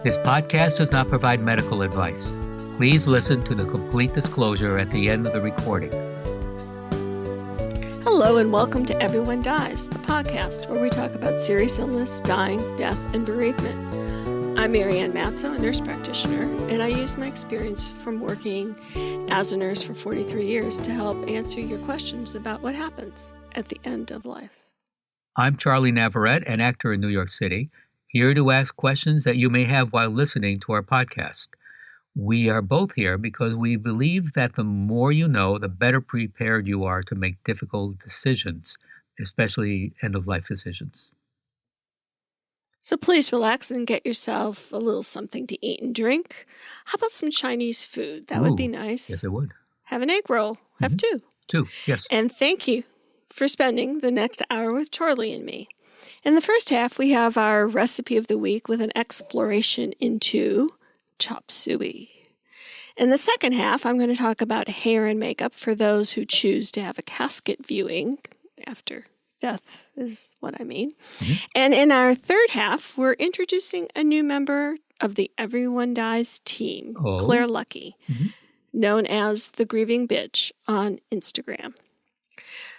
This podcast does not provide medical advice. Please listen to the complete disclosure at the end of the recording. Hello and welcome to Everyone Dies, the podcast where we talk about serious illness, dying, death, and bereavement. I'm Marianne Matzo, a nurse practitioner, and I use my experience from working as a nurse for 43 years to help answer your questions about what happens at the end of life. I'm Charlie Navarrete, an actor in New York City, here to ask questions that you may have while listening to our podcast. We are both here because we believe that the more you know, the better prepared you are to make difficult decisions, especially end-of-life decisions. So please relax and get yourself a little something to eat and drink. How about some Chinese food? That would be nice. Yes, it would. Have an egg roll. Have two. Two, yes. And thank you for spending the next hour with Charlie and me. In the first half, we have our recipe of the week with an exploration into chop suey. In the second half, I'm going to talk about hair and makeup for those who choose to have a casket viewing after death is what I mean. And in our third half, we're introducing a new member of the Everyone Dies team, Claire Lucky, known as the Grieving Bitch on Instagram.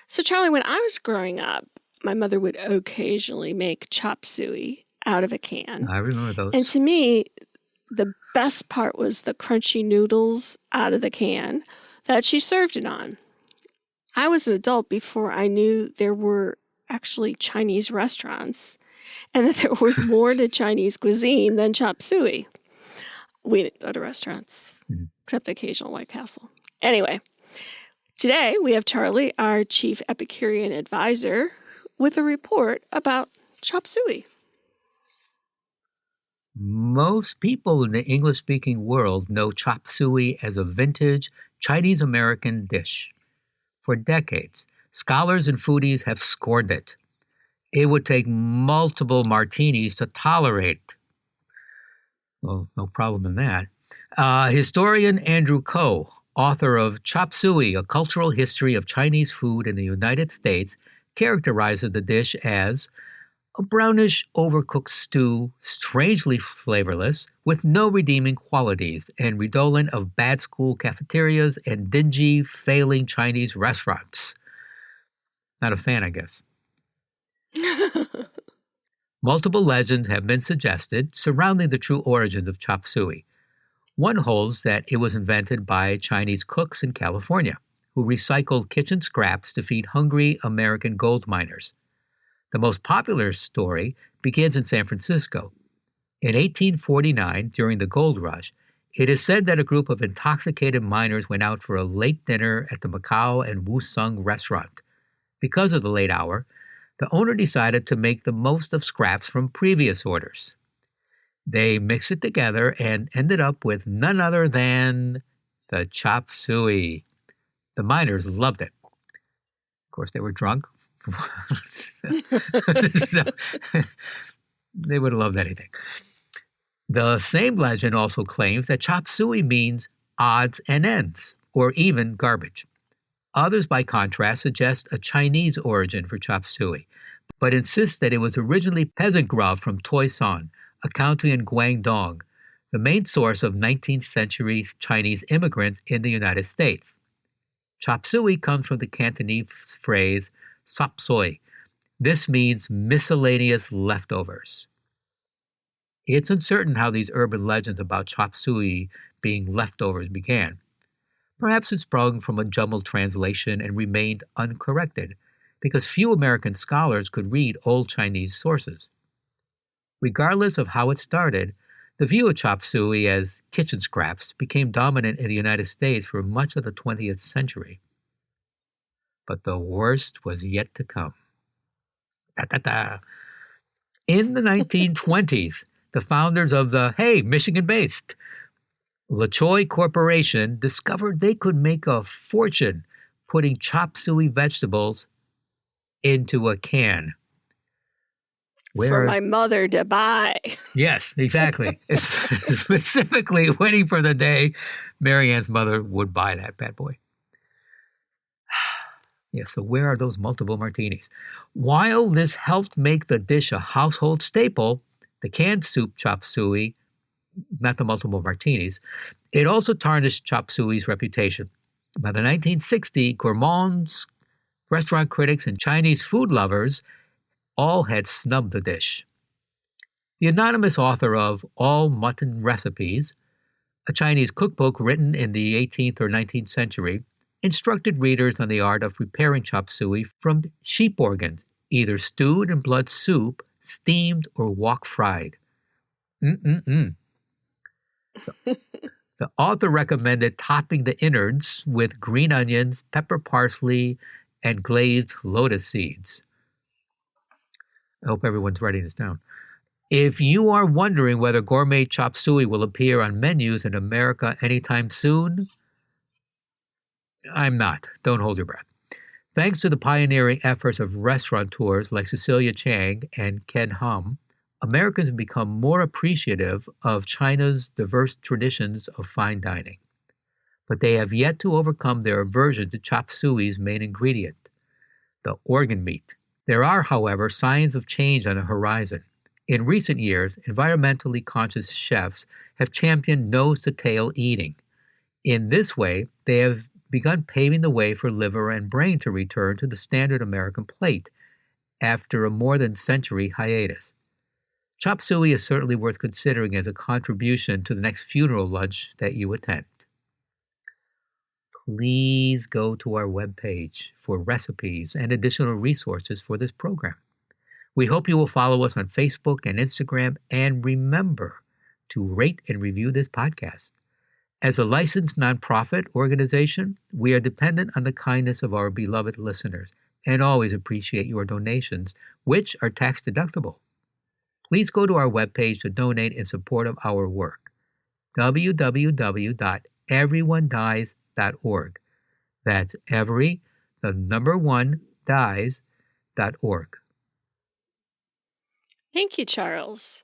So, Charlie, when I was growing up, my mother would occasionally make chop suey out of a can. I remember those. And to me, the best part was the crunchy noodles out of the can that she served it on. I was an adult before I knew there were actually Chinese restaurants and that there was more to Chinese cuisine than chop suey. We didn't go to restaurants, except occasional White Castle. Anyway, today we have Charlie, our chief Epicurean advisor, with a report about chop suey. Most people in the English-speaking world know chop suey as a vintage Chinese-American dish. For decades, scholars and foodies have scorned it. It would take multiple martinis to tolerate. Well, no problem in that. Historian Andrew Ko, author of Chop Suey, A Cultural History of Chinese Food in the United States, characterizes the dish as a brownish, overcooked stew, strangely flavorless, with no redeeming qualities, and redolent of bad school cafeterias and dingy, failing Chinese restaurants. Not a fan, I guess. Multiple legends have been suggested surrounding the true origins of chop suey. One holds that it was invented by Chinese cooks in California, who recycled kitchen scraps to feed hungry American gold miners. The most popular story begins in San Francisco. In 1849, during the gold rush, it is said that a group of intoxicated miners went out for a late dinner at the Macau and Wusung restaurant. Because of the late hour, the owner decided to make the most of scraps from previous orders. They mixed it together and ended up with none other than the chop suey. The miners loved it. Of course, they were drunk. So, they would have loved anything. The same legend also claims that chop suey means odds and ends, or even garbage. Others, by contrast, suggest a Chinese origin for chop suey, but insist that it was originally peasant grub from Toisan, a county in Guangdong, the main source of 19th century Chinese immigrants in the United States. Chop suey comes from the Cantonese phrase sop soy. This means miscellaneous leftovers. It's uncertain how these urban legends about chop suey being leftovers began. Perhaps it sprung from a jumbled translation and remained uncorrected, because few American scholars could read old Chinese sources. Regardless of how it started, the view of chop suey as kitchen scraps became dominant in the United States for much of the 20th century. But the worst was yet to come. In the 1920s, the founders of the, Michigan-based La Choy Corporation discovered they could make a fortune putting chop suey vegetables into a can. For my mother to buy. Yes, exactly. Specifically waiting for the day Marianne's mother would buy that bad boy. Yeah, so where are those multiple martinis? While this helped make the dish a household staple, the canned soup chop suey not the multiple martinis. It also tarnished chop suey's reputation. By the 1960s, gourmands, restaurant critics, and Chinese food lovers all had snubbed the dish. The anonymous author of All Mutton Recipes, a Chinese cookbook written in the 18th or 19th century, instructed readers on the art of preparing chop suey from sheep organs, either stewed in blood soup, steamed, or wok fried. The author recommended topping the innards with green onions, pepper parsley, and glazed lotus seeds. I hope everyone's writing this down. If you are wondering whether gourmet chop suey will appear on menus in America anytime soon, I'm not. Don't hold your breath. Thanks to the pioneering efforts of restaurateurs like Cecilia Chang and Ken Hum, Americans have become more appreciative of China's diverse traditions of fine dining. But they have yet to overcome their aversion to chop suey's main ingredient, the organ meat. There are, however, signs of change on the horizon. In recent years, environmentally conscious chefs have championed nose-to-tail eating. In this way, they have begun paving the way for liver and brain to return to the standard American plate after a more than century hiatus. Chop suey is certainly worth considering as a contribution to the next funeral lunch that you attend. Please go to our webpage for recipes and additional resources for this program. We hope you will follow us on Facebook and Instagram, and remember to rate and review this podcast. As a licensed nonprofit organization, we are dependent on the kindness of our beloved listeners and always appreciate your donations, which are tax deductible. Please go to our webpage to donate in support of our work, www.everyonedies.org. That's every, the number one, dies.org. Thank you, Charles.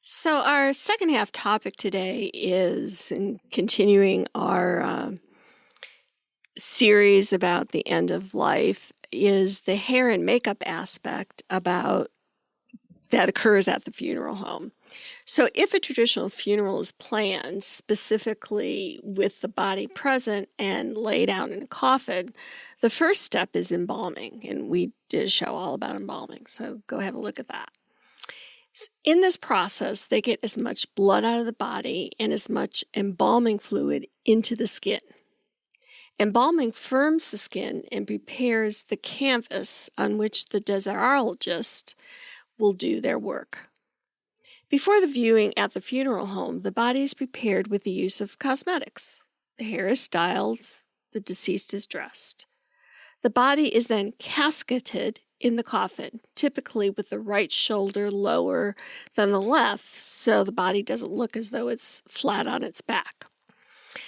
So our second half topic today is continuing our series about the end of life is the hair and makeup aspect about that occurs at the funeral home. So if a traditional funeral is planned specifically with the body present and laid out in a coffin, the first step is embalming, and we did a show all about embalming, so go have a look at that. In this process, they get as much blood out of the body and as much embalming fluid into the skin. Embalming firms the skin and prepares the canvas on which the Desairologist will do their work. Before the viewing at the funeral home, the body is prepared with the use of cosmetics. The hair is styled, the deceased is dressed. The body is then casketed in the coffin, typically with the right shoulder lower than the left, so the body doesn't look as though it's flat on its back.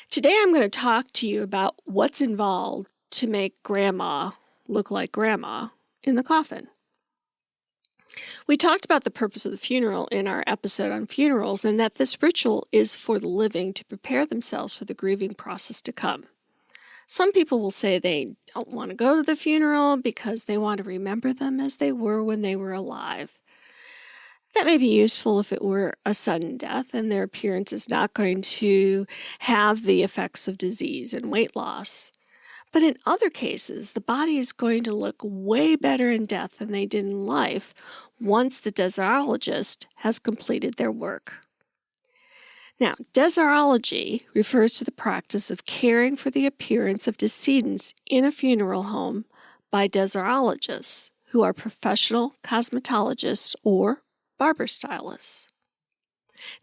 Today I'm going to talk to you about what's involved to make Grandma look like Grandma in the coffin. We talked about the purpose of the funeral in our episode on funerals, and that this ritual is for the living to prepare themselves for the grieving process to come. Some people will say they don't want to go to the funeral because they want to remember them as they were when they were alive. That may be useful if it were a sudden death and their appearance is not going to have the effects of disease and weight loss. But in other cases, the body is going to look way better in death than they did in life once the Desairologist has completed their work. Now, Desairology refers to the practice of caring for the appearance of decedents in a funeral home by Desairologists, who are professional cosmetologists or barber stylists.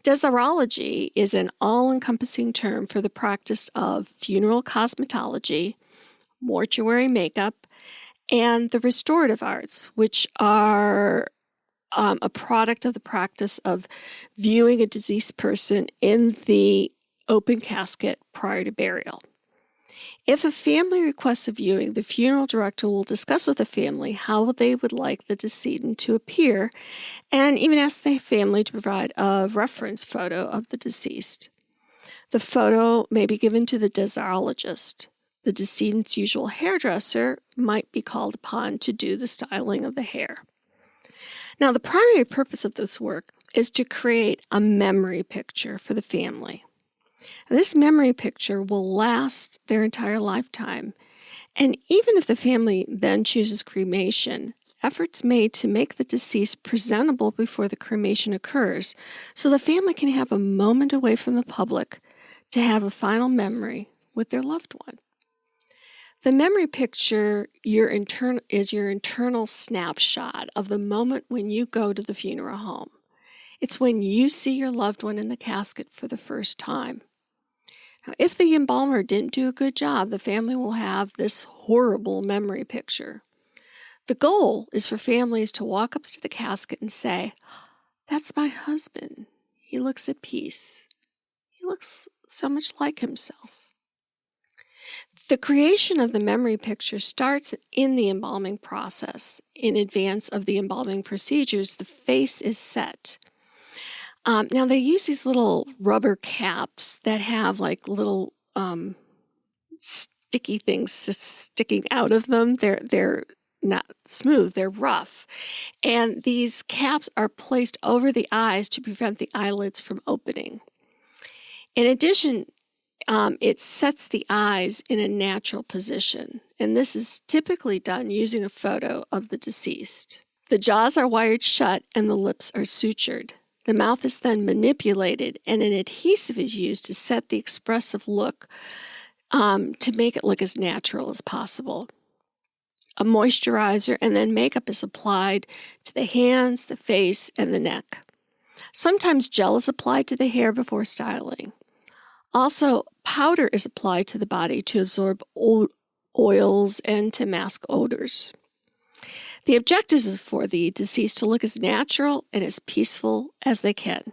Desairology is an all-encompassing term for the practice of funeral cosmetology, mortuary makeup, and the restorative arts, which are a product of the practice of viewing a deceased person in the open casket prior to burial. If a family requests a viewing, the funeral director will discuss with the family how they would like the decedent to appear and even ask the family to provide a reference photo of the deceased. The photo may be given to the Desairologist. The decedent's usual hairdresser might be called upon to do the styling of the hair. Now, the primary purpose of this work is to create a memory picture for the family. This memory picture will last their entire lifetime. And even if the family then chooses cremation, efforts made to make the deceased presentable before the cremation occurs so the family can have a moment away from the public to have a final memory with their loved one. The memory picture is your internal snapshot of the moment when you go to the funeral home. It's when you see your loved one in the casket for the first time. Now, if the embalmer didn't do a good job, the family will have this horrible memory picture. The goal is for families to walk up to the casket and say, "That's my husband. He looks at peace. He looks so much like himself." The creation of the memory picture starts in the embalming process. In advance of the embalming procedures, the face is set. Now, they use these little rubber caps that have like little sticky things sticking out of them. They're not smooth, they're rough. And these caps are placed over the eyes to prevent the eyelids from opening. In addition, it sets the eyes in a natural position, and this is typically done using a photo of the deceased. The jaws are wired shut and the lips are sutured. The mouth is then manipulated, and an adhesive is used to set the expressive look to make it look as natural as possible. A moisturizer and then makeup is applied to the hands, the face, and the neck. Sometimes gel is applied to the hair before styling. Also, powder is applied to the body to absorb oils and to mask odors. The objective is for the deceased to look as natural and as peaceful as they can.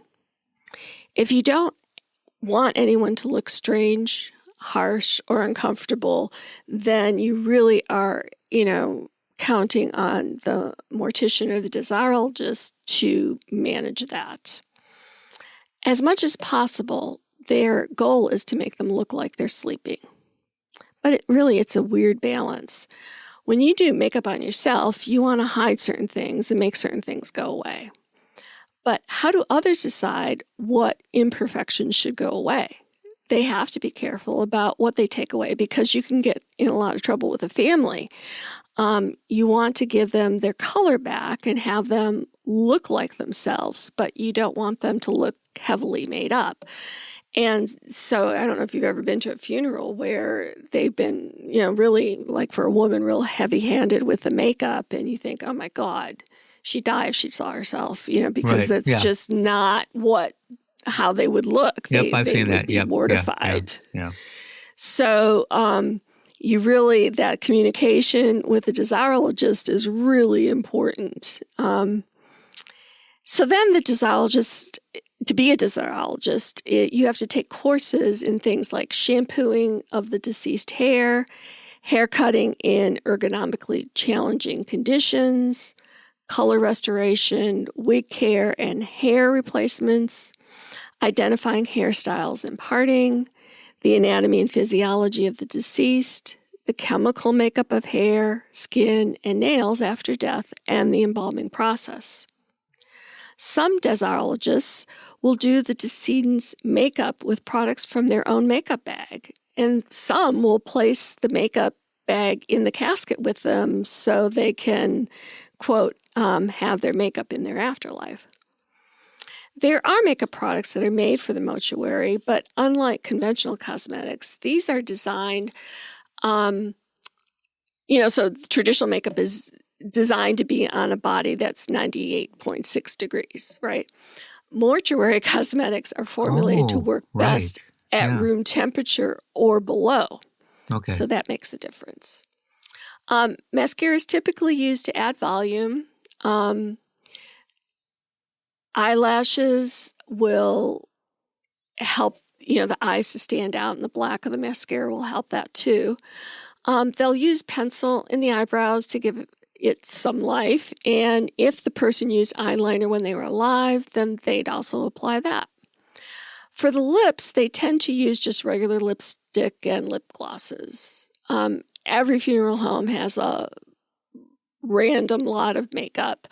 If you don't want anyone to look strange, harsh, or uncomfortable, then you really are, counting on the mortician or the desairologist to manage that. As much as possible, their goal is to make them look like they're sleeping. But it's a weird balance. When you do makeup on yourself, you want to hide certain things and make certain things go away. But how do others decide what imperfections should go away? They have to be careful about what they take away because you can get in a lot of trouble with a family. You want to give them their color back and have them look like themselves, but you don't want them to look heavily made up. And so I don't know if you've ever been to a funeral where they've been, really, like for a woman, real heavy-handed with the makeup, and you think, oh my God, she'd die if she saw herself, because that's just not how they would look. Yep, I've seen that. Be mortified. Yeah. So that communication with the desairologist is really important. So then the desairologist, to be a desairologist, you have to take courses in things like shampooing of the deceased hair cutting in ergonomically challenging conditions, color restoration, wig care and hair replacements, identifying hairstyles and parting, the anatomy and physiology of the deceased, the chemical makeup of hair, skin, and nails after death, and the embalming process. Some desairologists will do the decedent's makeup with products from their own makeup bag, and some will place the makeup bag in the casket with them so they can, quote, have their makeup in their afterlife. There are makeup products that are made for the mortuary, but unlike conventional cosmetics, these are designed, so traditional makeup is designed to be on a body that's 98.6 degrees, right? Mortuary cosmetics are formulated to work best at room temperature or below. Okay. So that makes a difference. Mascara is typically used to add volume. Eyelashes will help, the eyes to stand out, and the black of the mascara will help that too. They'll use pencil in the eyebrows to give it some life, and if the person used eyeliner when they were alive, then they'd also apply that. For the lips, they tend to use just regular lipstick and lip glosses. Every funeral home has a random lot of makeup.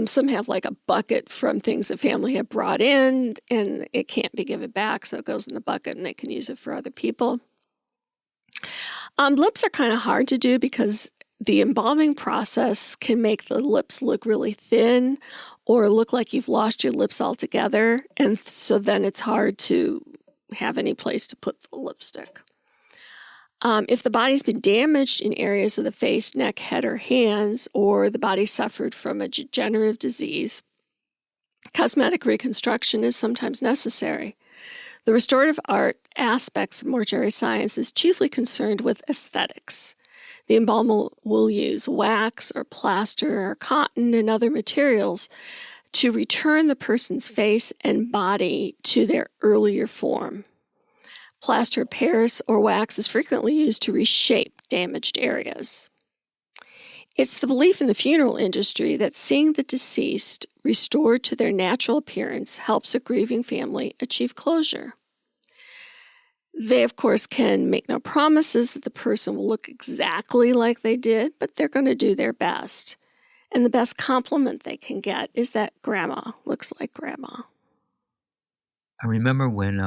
Some have like a bucket from things the family have brought in, and it can't be given back, so it goes in the bucket and they can use it for other people. Lips are kind of hard to do because the embalming process can make the lips look really thin or look like you've lost your lips altogether, and so then it's hard to have any place to put the lipstick. If the body's been damaged in areas of the face, neck, head, or hands, or the body suffered from a degenerative disease, cosmetic reconstruction is sometimes necessary. The restorative art aspects of mortuary science is chiefly concerned with aesthetics. The embalmer will use wax or plaster or cotton and other materials to return the person's face and body to their earlier form. Plaster of Paris or wax is frequently used to reshape damaged areas. It's the belief in the funeral industry that seeing the deceased restored to their natural appearance helps a grieving family achieve closure. They, of course, can make no promises that the person will look exactly like they did, but they're going to do their best. And the best compliment they can get is that grandma looks like grandma. I remember when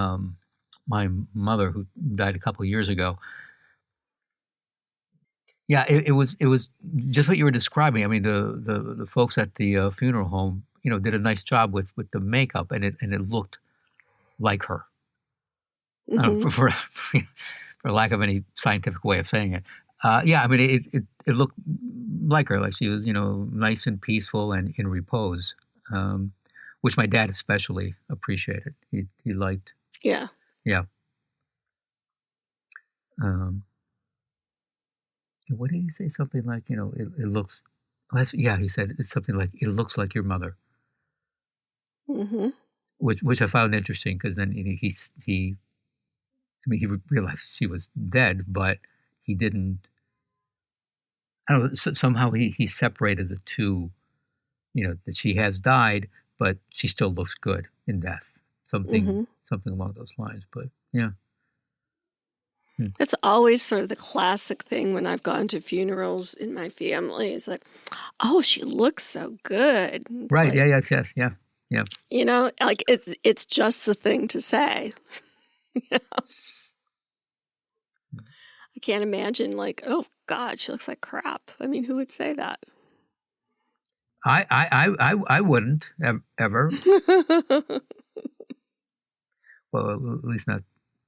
my mother, who died a couple of years ago, it was just what you were describing. I mean, the folks at the funeral home, did a nice job with the makeup, and it looked like her. Mm-hmm. For lack of any scientific way of saying it. I mean, it looked like her, like she was, nice and peaceful and in repose, which my dad especially appreciated. He liked. Yeah. Yeah. What did he say? Something like, it looks. He said it's something like it looks like your mother. Mm-hmm. Which I found interesting because then he realized she was dead, but he didn't. I don't know. Somehow he separated the two. That she has died, but she still looks good in death. Something along those lines. But yeah. That's always sort of the classic thing when I've gone to funerals in my family is like, oh, she looks so good. It's right. Like, yeah. Like it's just the thing to say. I can't imagine like, oh God, she looks like crap. I mean, who would say that? I wouldn't ever. Well, at least not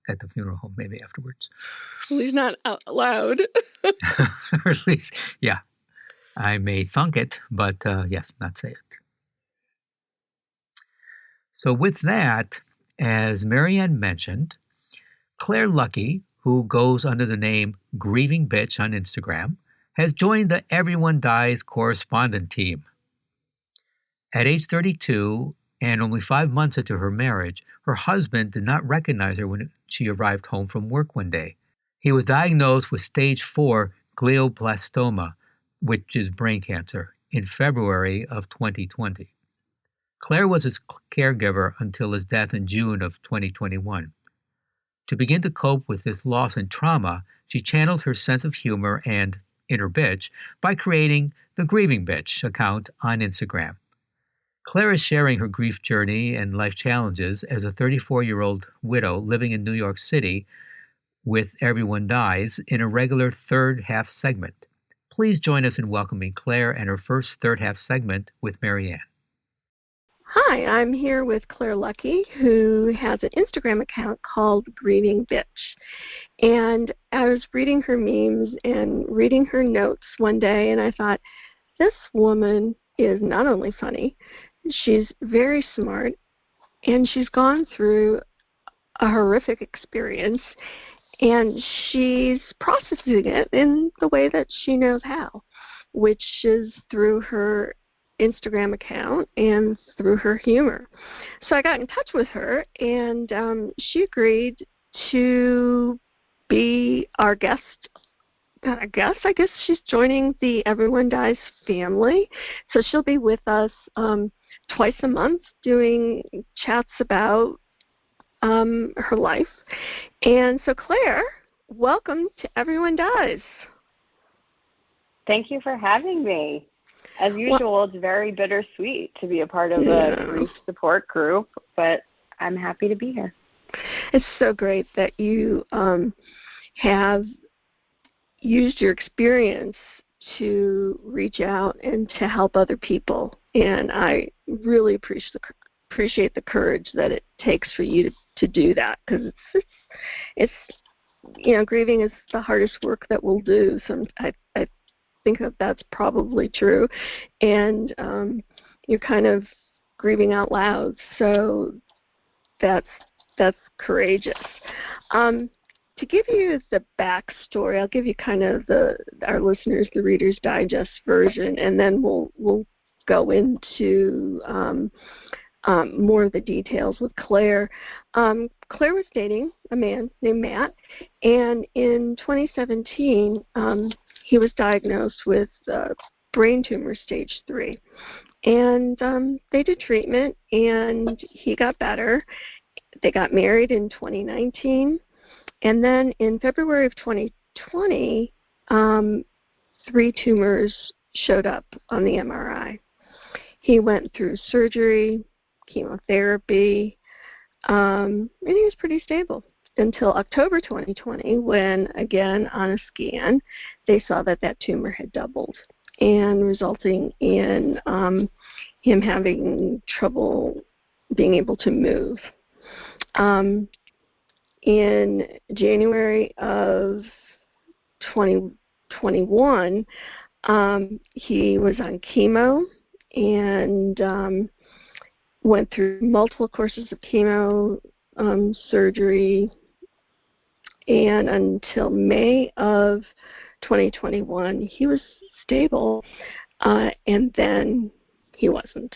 at the funeral home, maybe afterwards. At least not out loud. Or at least, yeah. I may thunk it, but yes, not say it. So with that, as Marianne mentioned, Claire Lucky, who goes under the name Grieving Bitch on Instagram, has joined the Everyone Dies correspondent team. At age 32, and only 5 months into her marriage, her husband did not recognize her when she arrived home from work one day. He was diagnosed with stage 4 glioblastoma, which is brain cancer, in February of 2020. Claire was his caregiver until his death in June of 2021. To begin to cope with this loss and trauma, she channeled her sense of humor and inner bitch by creating the Grieving Bitch account on Instagram. Claire is sharing her grief journey and life challenges as a 34-year-old widow living in New York City with Everyone Dies in a regular third half segment. Please join us in welcoming Claire and her first third half segment with Marianne. Hi, I'm here with Claire Lucky, who has an Instagram account called Grieving Bitch. And I was reading her memes and reading her notes one day, and I thought, this woman is not only funny, she's very smart, and she's gone through a horrific experience, and she's processing it in the way that she knows how, which is through her Instagram account and through her humor. So I got in touch with her, and she agreed to be our guest. I guess she's joining the Everyone Dies family. So she'll be with us twice a month doing chats about her life. And so Claire, welcome to Everyone Dies. Thank you for having me. As usual, it's very bittersweet to be a part of a grief support group, but I'm happy to be here. It's so great that you have used your experience to reach out and to help other people. And I really appreciate the courage that it takes for you to do that, because it's grieving is the hardest work that we'll do. I think that's probably true. And you're kind of grieving out loud. So that's courageous. To give you the backstory, I'll give you kind of our listeners, the Reader's Digest version, and then we'll go into more of the details with Claire. Claire was dating a man named Matt, and in 2017, he was diagnosed with brain tumor stage 3. And they did treatment, and he got better. They got married in 2019. And then in February of 2020, 3 tumors showed up on the MRI. He went through surgery, chemotherapy, and he was pretty stable until October 2020, when, again, on a scan, they saw that tumor had doubled, and resulting in him having trouble being able to move. In January of 2021, he was on chemo and went through multiple courses of chemo, surgery, and until May of 2021, he was stable, and then he wasn't.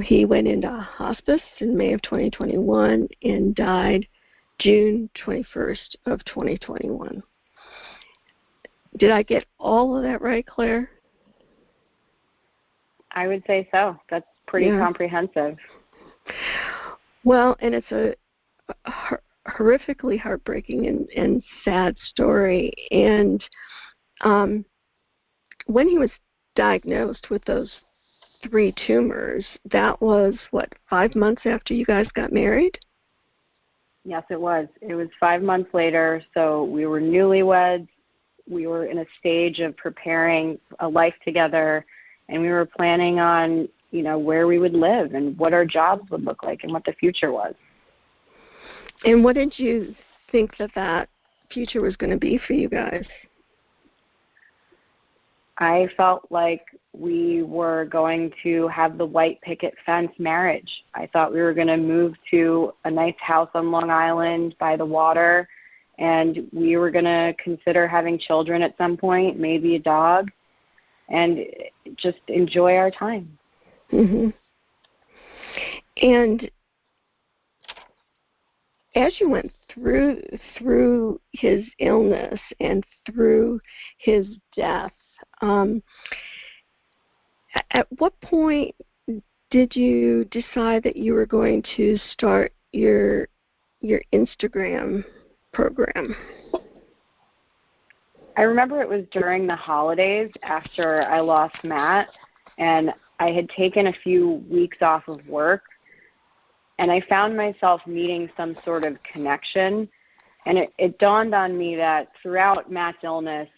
He went into hospice in May of 2021 and died June 21st of 2021. Did I get all of that right, Claire? I would say so. That's pretty comprehensive. Well, and it's a horrifically heartbreaking and sad story. And when he was diagnosed with those 3 tumors, that was, 5 months after you guys got married? Yes, it was. It was 5 months later, so we were newlyweds. We were in a stage of preparing a life together, and we were planning on, where we would live and what our jobs would look like and what the future was. And what did you think that future was going to be for you guys? I felt like we were going to have the white picket fence marriage. I thought we were going to move to a nice house on Long Island by the water, and we were going to consider having children at some point, maybe a dog, and just enjoy our time. Mm-hmm. And as you went through his illness and through his death, at what point did you decide that you were going to start your Instagram program? I remember it was during the holidays after I lost Matt, and I had taken a few weeks off of work, and I found myself needing some sort of connection. And it dawned on me that throughout Matt's illness,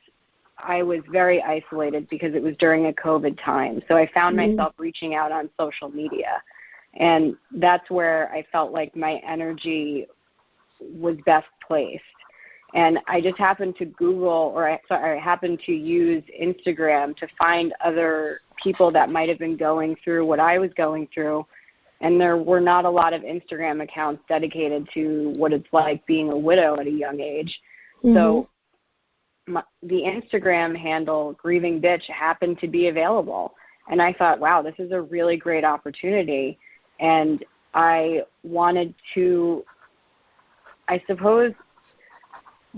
I was very isolated because it was during a COVID time. So I found myself reaching out on social media. And that's where I felt like my energy was best placed. And I just happened to I happened to use Instagram to find other people that might have been going through what I was going through. And there were not a lot of Instagram accounts dedicated to what it's like being a widow at a young age. Mm-hmm. So the Instagram handle, Grieving Bitch, happened to be available. And I thought, wow, this is a really great opportunity. And I wanted to, I suppose,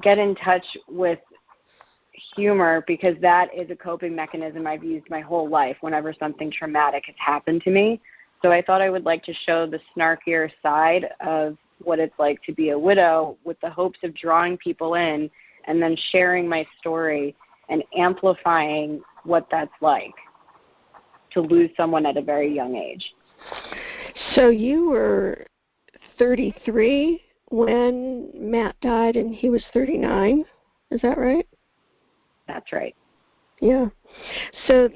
get in touch with humor, because that is a coping mechanism I've used my whole life whenever something traumatic has happened to me. So I thought I would like to show the snarkier side of what it's like to be a widow, with the hopes of drawing people in and then sharing my story and amplifying what that's like to lose someone at a very young age. So you were 33 when Matt died, and he was 39. Is that right? That's right. Yeah. So,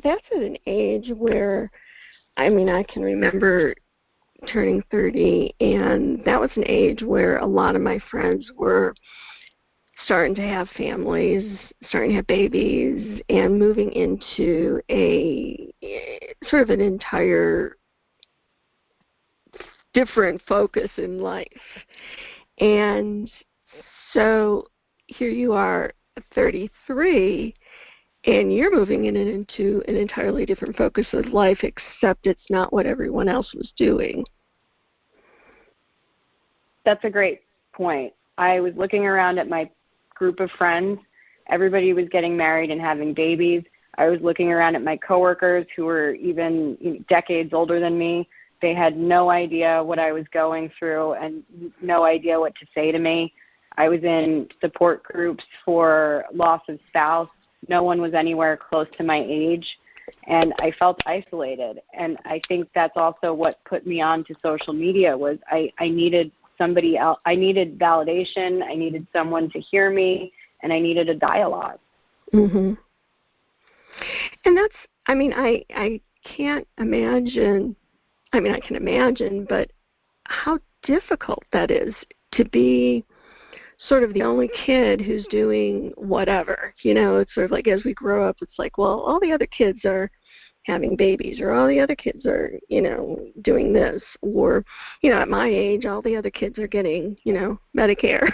that's at an age where, I can remember turning 30, and that was an age where a lot of my friends were starting to have families, starting to have babies, and moving into a sort of an entire different focus in life. And so here you are, 33, and you're moving into an entirely different focus of life, except it's not what everyone else was doing. That's a great point. I was looking around at my group of friends. Everybody was getting married and having babies. I was looking around at my coworkers who were even decades older than me. They had no idea what I was going through and no idea what to say to me. I was in support groups for loss of spouse. No one was anywhere close to my age, and I felt isolated. And I think that's also what put me on to social media was I needed somebody else. I needed validation. I needed someone to hear me, and I needed a dialogue. Mhm. And that's, I can't imagine. I can imagine, but how difficult that is to be sort of the only kid who's doing whatever. It's sort of like as we grow up, it's like, well, all the other kids are having babies, or all the other kids are, doing this, or, at my age, all the other kids are getting, Medicare.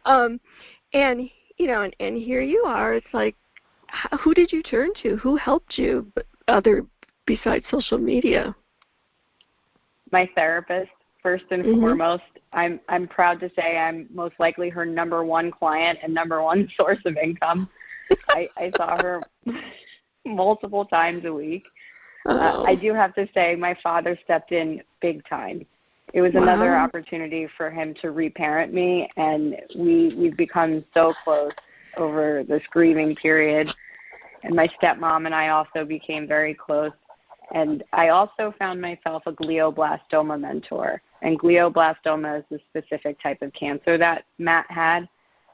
And, and here you are, it's like, who did you turn to? Who helped you besides social media? My therapist, first and foremost. I'm proud to say I'm most likely her number one client and number one source of income. I saw her multiple times a week. I do have to say my father stepped in big time. It was another opportunity for him to reparent me, and we've become so close over this grieving period. And my stepmom and I also became very close. And I also found myself a glioblastoma mentor. And glioblastoma is the specific type of cancer that Matt had.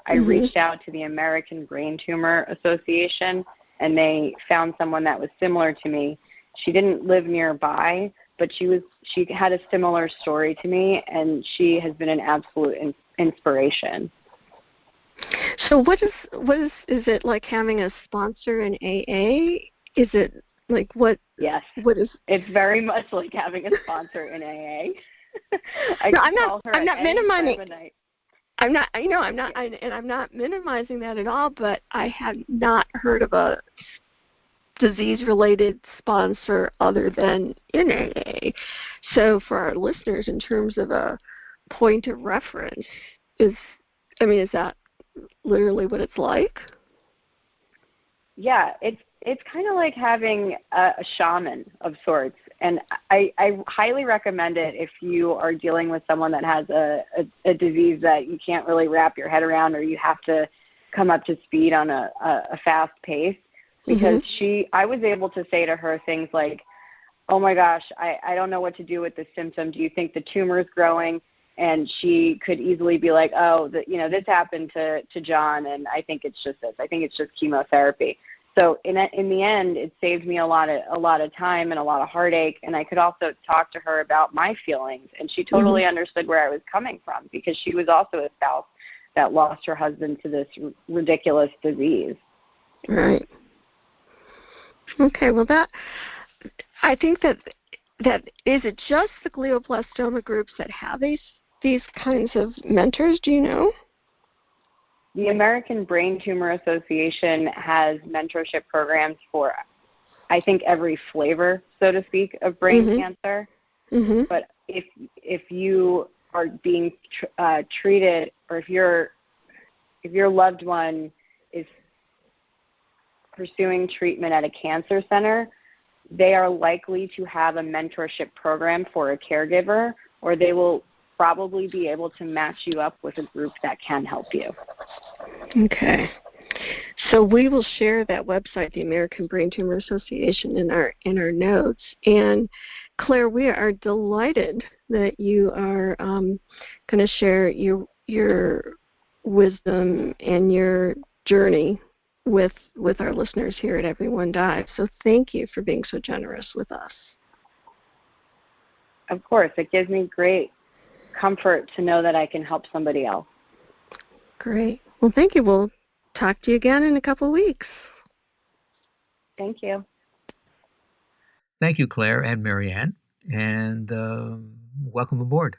I reached out to the American Brain Tumor Association, and they found someone that was similar to me. She didn't live nearby, but she had a similar story to me, and she has been an absolute inspiration. So what is it like having a sponsor in AA? Is it like what? Yes. What is? It's very much like having a sponsor in AA. I'm not minimizing. I'm not minimizing that at all. But I have not heard of a disease-related sponsor other than in AA. So for our listeners, in terms of a point of reference, is that literally what it's like? Yeah, it's kind of like having a shaman of sorts, and I highly recommend it if you are dealing with someone that has a disease that you can't really wrap your head around, or you have to come up to speed on a fast pace, because I was able to say to her things like, oh my gosh, I don't know what to do with this symptom. Do you think the tumor is growing? And she could easily be like, oh, this happened to John, and I think it's just this. I think it's just chemotherapy. So in the end, it saved me a lot of time and a lot of heartache, and I could also talk to her about my feelings, and she totally understood where I was coming from, because she was also a spouse that lost her husband to this ridiculous disease. Right. Okay. Well, I think that is it just the glioblastoma groups that have these kinds of mentors? Do you know? The American Brain Tumor Association has mentorship programs for, I think, every flavor, so to speak, of brain cancer. But if you are being treated, or if your loved one is pursuing treatment at a cancer center, they are likely to have a mentorship program for a caregiver, or they will probably be able to match you up with a group that can help you. Okay. So we will share that website, the American Brain Tumor Association, in our notes. And Claire, we are delighted that you are going to share your wisdom and your journey with our listeners here at Everyone Dives. So thank you for being so generous with us. Of course, it gives me great comfort to know that I can help somebody else. Great. Well, thank you. We'll talk to you again in a couple of weeks. Thank you. Thank you, Claire and Marianne, and welcome aboard.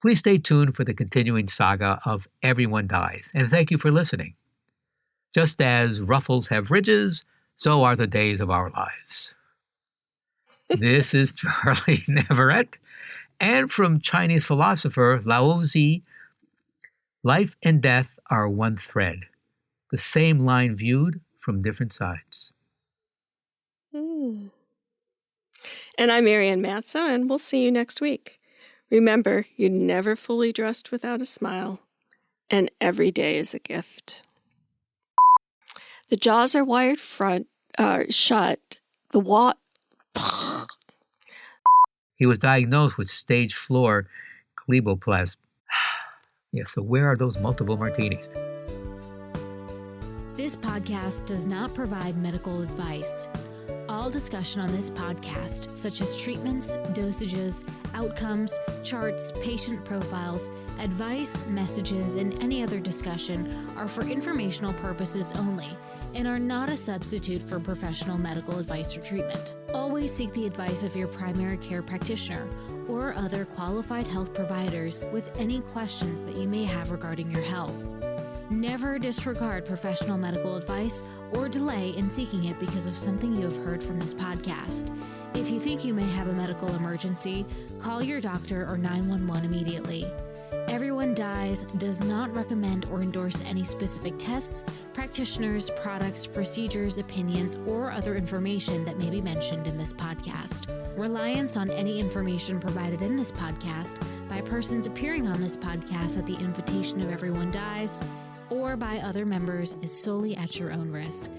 Please stay tuned for the continuing saga of Everyone Dies, and thank you for listening. Just as ruffles have ridges, so are the days of our lives. This is Charlie Navarrete, and from Chinese philosopher Lao Tzu, life and death are one thread, the same line viewed from different sides. And I'm Marianne Matza, and we'll see you next week. Remember, you're never fully dressed without a smile, and every day is a gift. The jaws are wired shut. He was diagnosed with stage 4 glioblastoma. Yeah, so where are those multiple martinis? This podcast does not provide medical advice. All discussion on this podcast, such as treatments, dosages, outcomes, charts, patient profiles, advice, messages, and any other discussion are for informational purposes only and are not a substitute for professional medical advice or treatment. Always seek the advice of your primary care practitioner or other qualified health providers with any questions that you may have regarding your health. Never disregard professional medical advice or delay in seeking it because of something you have heard from this podcast. If you think you may have a medical emergency, call your doctor or 911 immediately. Everyone Dies does not recommend or endorse any specific tests, practitioners, products, procedures, opinions, or other information that may be mentioned in this podcast. Reliance on any information provided in this podcast by persons appearing on this podcast at the invitation of Everyone Dies or by other members is solely at your own risk.